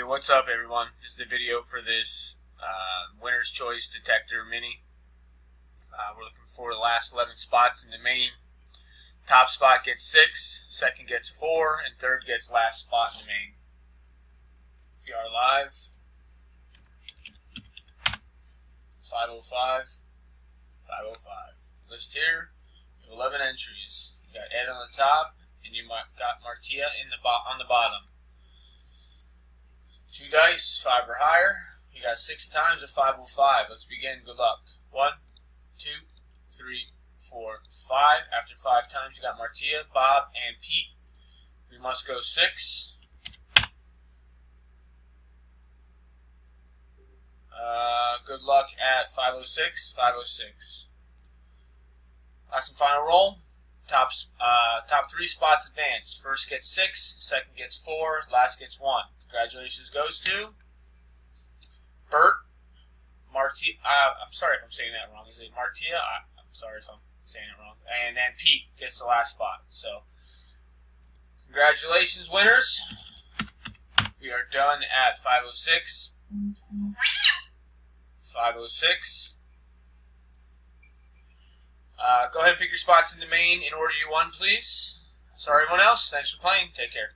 Hey, what's up everyone? This is the video for this Winner's Choice Detector Mini. We're looking for the last 11 spots in the main. Top spot gets 6, second gets 4, and third gets last spot in the main. We are live. 505. 505. List here. You have 11 entries. You got Ed on the top, and you got Martia on the bottom. 2 dice, 5 or higher. You got 6 times at 505. Let's begin. Good luck. 1, 2, 3, 4, 5. After 5 times, you got Martia, Bob, and Pete. We must go 6. Good luck at 506. 506. Last and final roll. Top 3 spots advance. First gets 6, second gets 4, last gets 1. Congratulations goes to Bert, Martia. I'm sorry if I'm saying that wrong. Is it Martia? I'm sorry if I'm saying it wrong. And then Pete gets the last spot. So, congratulations, winners. We are done at 506. 506. Go ahead and pick your spots in the main in order you won, please. Sorry, everyone else. Thanks for playing. Take care.